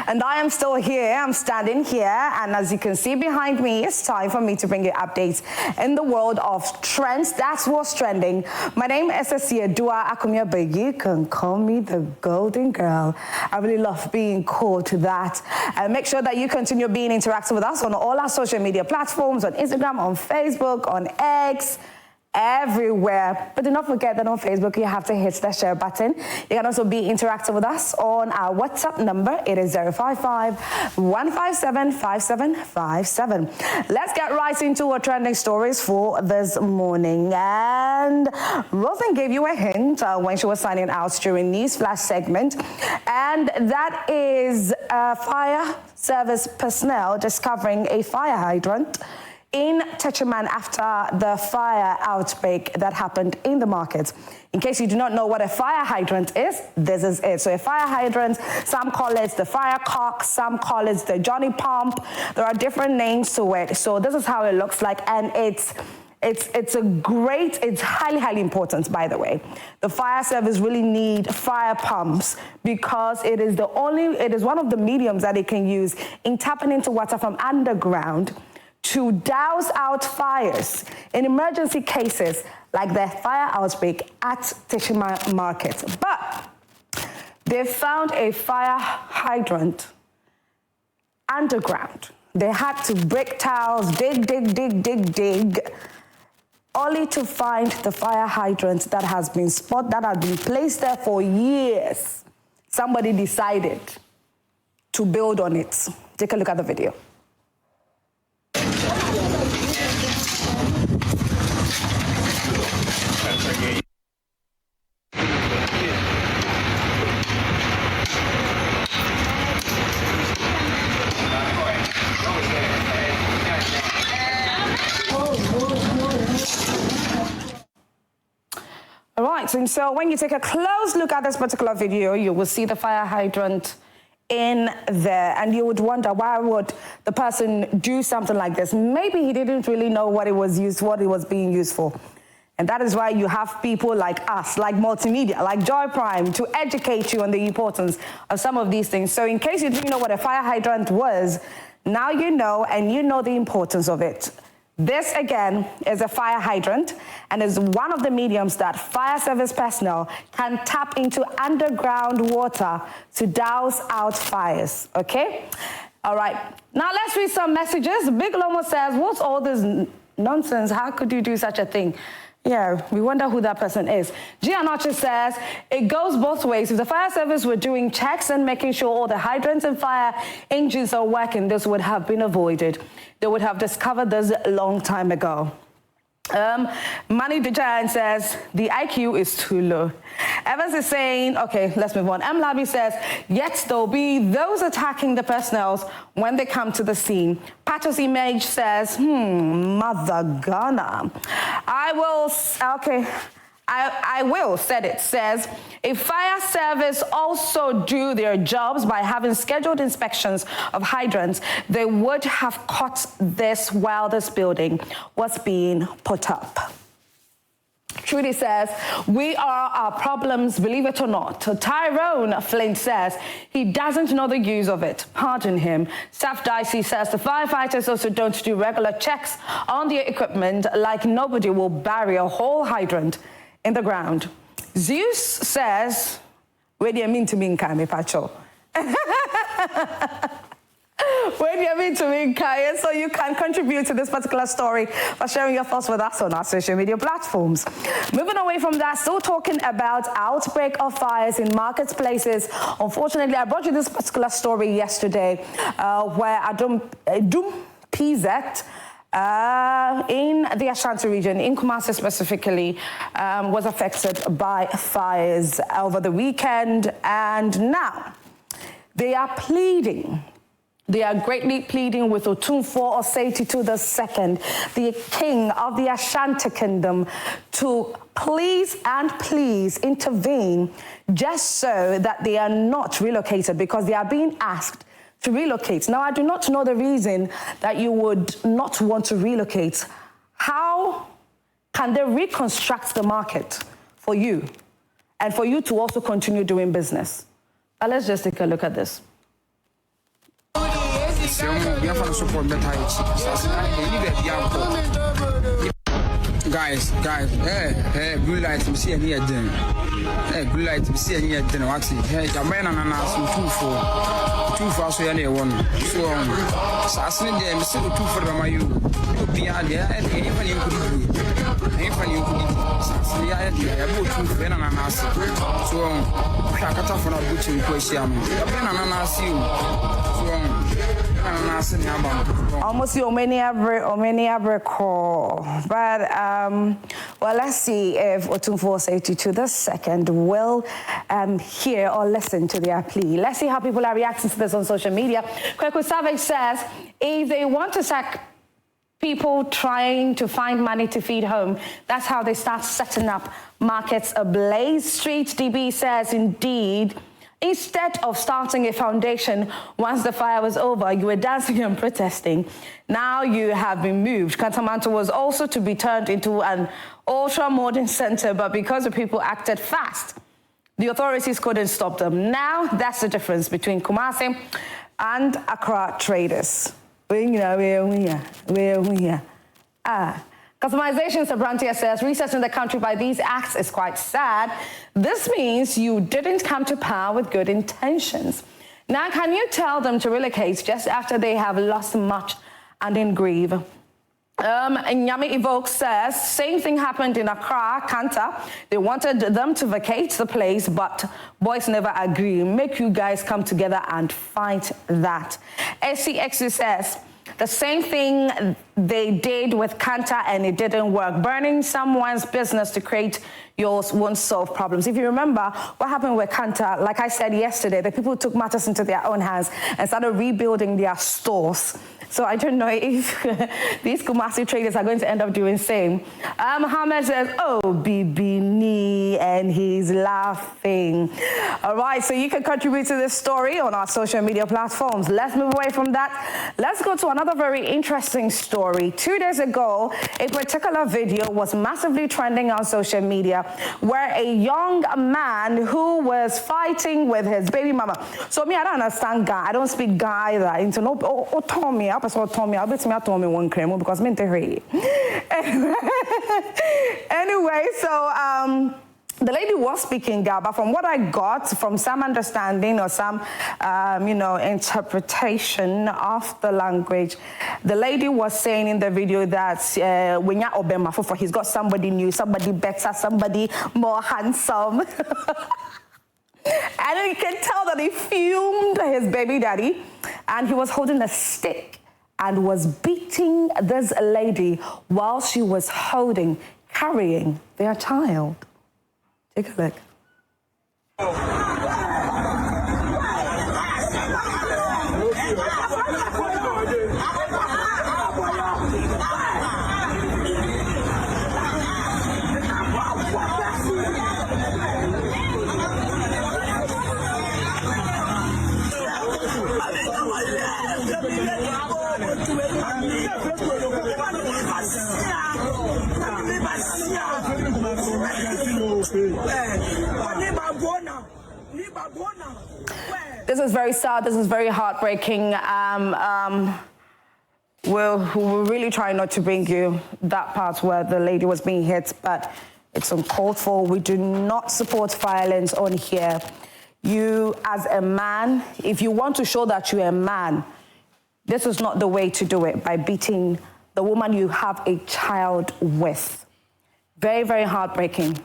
And I am still here. I'm standing here. And as you can see behind me, it's time for me to bring you updates in the world of trends. That's what's trending. My name is Dua Akumia, but you can call me the Golden Girl. I really love being called to that. And make sure that you continue being interactive with us on all our social media platforms, on Instagram, on Facebook, on X, everywhere. But do not forget that on Facebook, you have to hit the share button. You can also be interactive with us on our WhatsApp number. It is 055-157-5757. Let's get right into our trending stories for this morning. And Rosen gave you a hint when she was signing out during News Flash segment. And that is fire service personnel discovering a fire hydrant in Techiman after the fire outbreak that happened in the market. In case you do not know what a fire hydrant is, this is it. So a fire hydrant, some call it the fire cock, some call it the Johnny Pump. There are different names to it. So this is how it looks like, and it's highly important, by the way. The fire service really need fire pumps because it is one of the mediums that it can use in tapping into water from underground to douse out fires in emergency cases like the fire outbreak at Teshima Market. But they found a fire hydrant underground. They had to break tiles, dig, only to find the fire hydrant that has been placed there for years. Somebody decided to build on it. Take a look at the video. All right, and so when you take a close look at this particular video, you will see the fire hydrant in there, and you would wonder, why would the person do something like this? Maybe he didn't really know what it was being used for. And that is why you have people like us, like multimedia, like Joy Prime, to educate you on the importance of some of these things. So in case you didn't know what a fire hydrant was, now you know, and you know the importance of it. This, again, is a fire hydrant and is one of the mediums that fire service personnel can tap into underground water to douse out fires, okay? All right, now let's read some messages. Big Lomo says, what's all this nonsense? How could you do such a thing? Yeah, we wonder who that person is. Gianoche says, it goes both ways. If the fire service were doing checks and making sure all the hydrants and fire engines are working, this would have been avoided. They would have discovered this a long time ago. Manny the Giant says, the IQ is too low. Evans is saying, okay, let's move on. M. Labi says, yet there'll be those attacking the personnel when they come to the scene. Patos Image says, Mother Ghana. I will, said it, says, if fire service also do their jobs by having scheduled inspections of hydrants, they would have caught this while this building was being put up. Trudy says, we are our problems, believe it or not. Tyrone Flint says, he doesn't know the use of it. Pardon him. Saf Dicey says, the firefighters also don't do regular checks on their equipment, like nobody will bury a whole hydrant in the ground. Zeus says, where do you mean to me, Kame Pacho? Where do you mean to me, Kaya? So you can contribute to this particular story by sharing your thoughts with us on our social media platforms. Moving away from that, still talking about outbreak of fires in marketplaces. Unfortunately, I brought you this particular story yesterday where Adum PZ in the Ashanti region, in Kumasi specifically, was affected by fires over the weekend, and now they are pleading. They are greatly pleading with Otumfuo Osei Tutu II, the king of the Ashanti Kingdom, to please intervene just so that they are not relocated, because they are being asked to relocate. Now, I do not know the reason that you would not want to relocate. How can they reconstruct the market for you and for you to also continue doing business? Let's just take a look at this. some we have support better guys, blue light we see here then. Blue light we see here then what see. Hey, Jamaican and us 2 so any one. So asking them see 2 for my you. Be are there and even you could even you could see I go 2 for and us. So Shakata for a butchering question. Ananas you. Almost your many ever call. But well, let's see if Otumfuo Osei Tutu II will hear or listen to their plea. Let's see how people are reacting to this on social media. Kweku Savage says if they want to sack people trying to find money to feed home, that's how they start setting up markets ablaze. Street DB says indeed. Instead of starting a foundation once the fire was over, you were dancing and protesting. Now you have been moved. Kantamanto was also to be turned into an ultra-modern center, but because the people acted fast, the authorities couldn't stop them. Now that's the difference between Kumasi and Accra traders. Customization Sabrantia says, resetting the country by these acts is quite sad. This means you didn't come to power with good intentions. Now, can you tell them to relocate just after they have lost much and in grief? Nyami Evoke says, same thing happened in Accra, Kanta. They wanted them to vacate the place, but boys never agree. Make you guys come together and fight that. SCX says, the same thing they did with Kanta and it didn't work. Burning someone's business to create yours won't solve problems. If you remember what happened with Kanta, like I said yesterday, the people took matters into their own hands and started rebuilding their stores. So I don't know if these Kumasi traders are going to end up doing the same. Mohammed says, oh, Bibini, and he's laughing. All right, so you can contribute to this story on our social media platforms. Let's move away from that. Let's go to another very interesting story. 2 days ago, a particular video was massively trending on social media where a young man who was fighting with his baby mama. So me, I don't understand Ga. I don't speak Ga either. Into no, told me. I told me, I'll bet me I told me one cream because me anyway, so the lady was speaking Ga, but from what I got, from some understanding or some, interpretation of the language, the lady was saying in the video that when you're Obama, he's got somebody new, somebody better, somebody more handsome. And you can tell that he fumed his baby daddy, and he was holding a stick and was beating this lady while she was carrying their child. Take a look. This is very sad. This is very heartbreaking. We're really trying not to bring you that part where the lady was being hit, but it's uncalled for. We do not support violence on here. You, as a man, if you want to show that you're a man, this is not the way to do it, by beating the woman you have a child with. Very, very heartbreaking.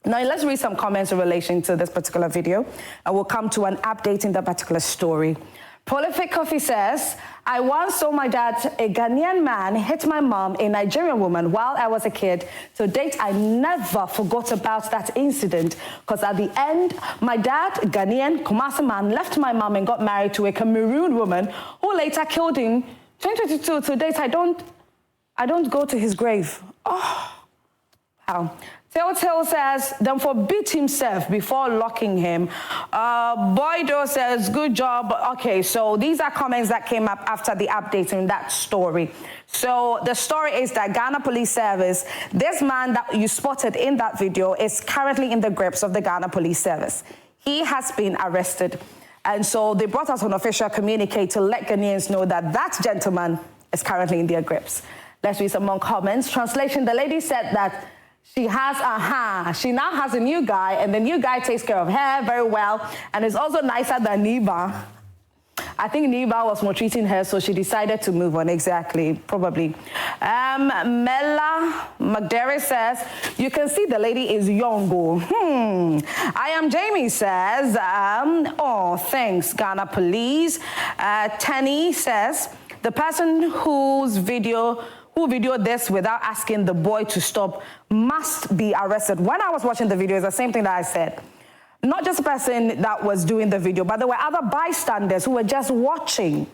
Now, let's read some comments in relation to this particular video, and we'll come to an update in that particular story. Prolific Coffee says, I once saw my dad, a Ghanaian man, hit my mom, a Nigerian woman, while I was a kid. To date, I never forgot about that incident, because at the end, my dad, Ghanaian, Kumasi man, left my mom and got married to a Cameroon woman who later killed him. 2022, to date, I don't go to his grave. Oh, wow. Telltale says, then forbid himself before locking him. Boydo says, good job. Okay, so these are comments that came up after the update in that story. So the story is that Ghana Police Service, this man that you spotted in that video is currently in the grips of the Ghana Police Service. He has been arrested. And so they brought out an official communique to let Ghanaians know that that gentleman is currently in their grips. Let's read some more comments. Translation, the lady said that she now has a new guy, and the new guy takes care of her very well and is also nicer than Niba. I think Niba was maltreating her, so she decided to move on. Exactly, probably. Mela McDerry says, you can see the lady is young. I am Jamie says, oh, thanks, Ghana Police. Tenny says, the person who videoed this without asking the boy to stop must be arrested. When I was watching the video, it's the same thing that I said. Not just the person that was doing the video, but there were other bystanders who were just watching.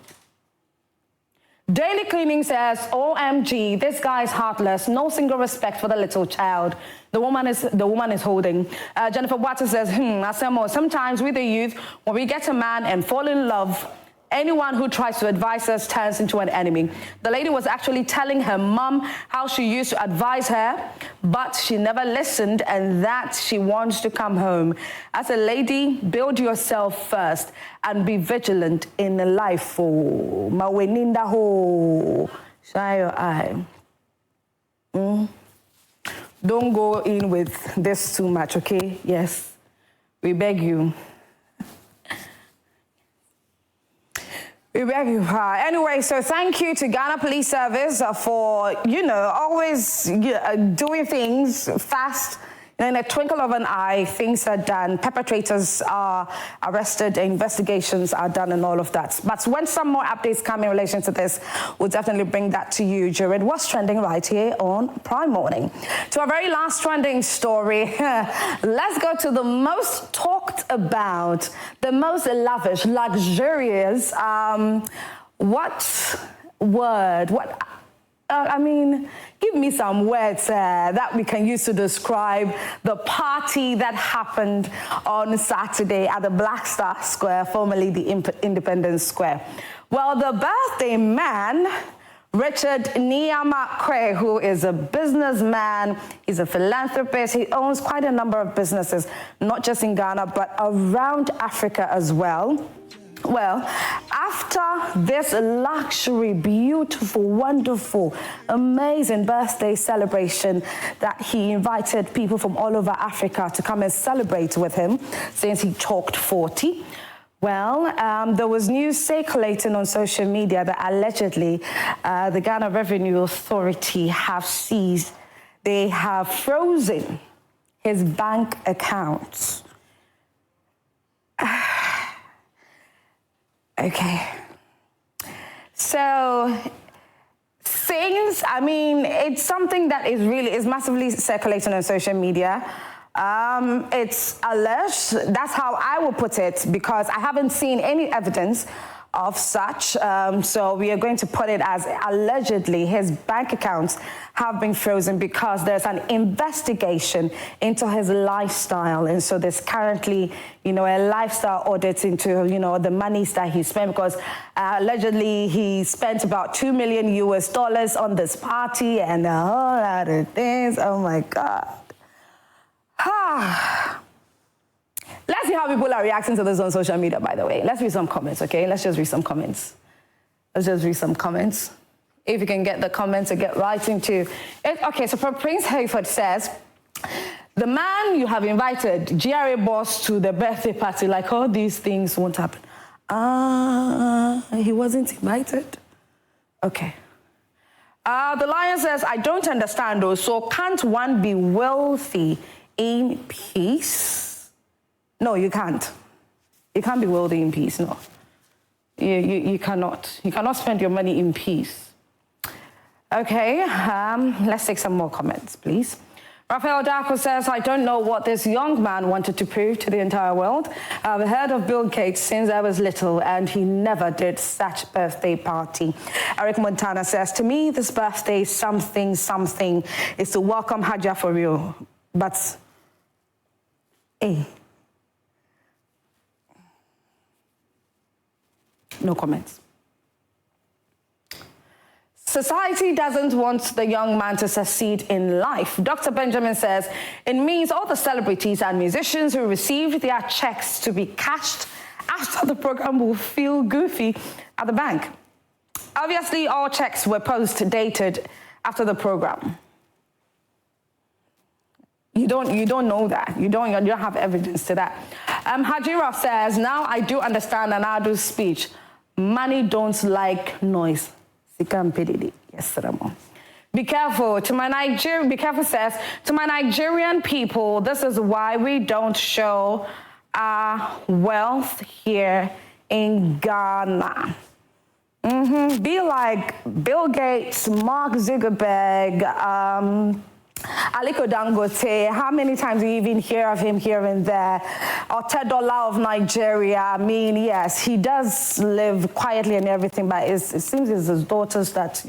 Daily Cleaning says, OMG, this guy is heartless. No single respect for the little child the woman is holding. Jennifer Waters says, Asemo, sometimes with the youth, when we get a man and fall in love, anyone who tries to advise us turns into an enemy. The lady was actually telling her mom how she used to advise her, but she never listened, and that she wants to come home. As a lady, build yourself first and be vigilant in life. Maweninda ho. Shine your eye. Don't go in with this too much, okay? Yes. We beg you. We beg you. Anyway, so thank you to Ghana Police Service for, always doing things fast. In a twinkle of an eye, things are done. Perpetrators are arrested, investigations are done, and all of that. But when some more updates come in relation to this, we'll definitely bring that to you during What's Trending right here on Prime Morning. To our very last trending story, let's go to the most talked about, the most lavish, luxurious, give me some words that we can use to describe the party that happened on Saturday at the Black Star Square, formerly the Independence Square. Well, the birthday man, Richard Nyamakwe, who is a businessman, he's a philanthropist, he owns quite a number of businesses, not just in Ghana, but around Africa as well. Well, after this luxury, beautiful, wonderful, amazing birthday celebration that he invited people from all over Africa to come and celebrate with him since he clocked 40, well, there was news circulating on social media that allegedly the Ghana Revenue Authority have frozen his bank accounts. Okay, so it's something that is massively circulating on social media. It's alleged, that's how I will put it, because I haven't seen any evidence of such. So we are going to put it as allegedly his bank accounts have been frozen because there's an investigation into his lifestyle. And so there's currently, a lifestyle audit into, the monies that he spent, because allegedly he spent about $2 million on this party and a whole lot of things. Oh my God. Let's see how people are reacting to this on social media, by the way. Let's read some comments, okay? Let's just read some comments. If you can get the comments and get right into it. Okay, so Prince Hayford says, the man you have invited, GRA boss, to the birthday party, like all these things won't happen. He wasn't invited? Okay. The Lion says, I don't understand though, so can't one be wealthy in peace? No, you can't. You can't be wealthy in peace, no. You cannot. You cannot spend your money in peace. Okay, let's take some more comments, please. Raphael Darko says, I don't know what this young man wanted to prove to the entire world. I've heard of Bill Gates since I was little, and he never did such birthday party. Eric Montana says, to me, this birthday something is to welcome Haja for real. But, hey. No comments. Society doesn't want the young man to succeed in life. Dr. Benjamin says, it means all the celebrities and musicians who received their checks to be cashed after the program will feel goofy at the bank. Obviously, all checks were post-dated after the program. You don't know that. You don't have evidence to that. Hajira says, now I do understand Anadu's speech. Money don't like noise. Yes, Ramo. Be careful. Be careful says, to my Nigerian people, this is why we don't show our wealth here in Ghana. Be like Bill Gates, Mark Zuckerberg, Aliko Dangote. How many times do you even hear of him here and there? Or Tedola of Nigeria. I mean, yes, he does live quietly and everything, but it seems it's his daughters that,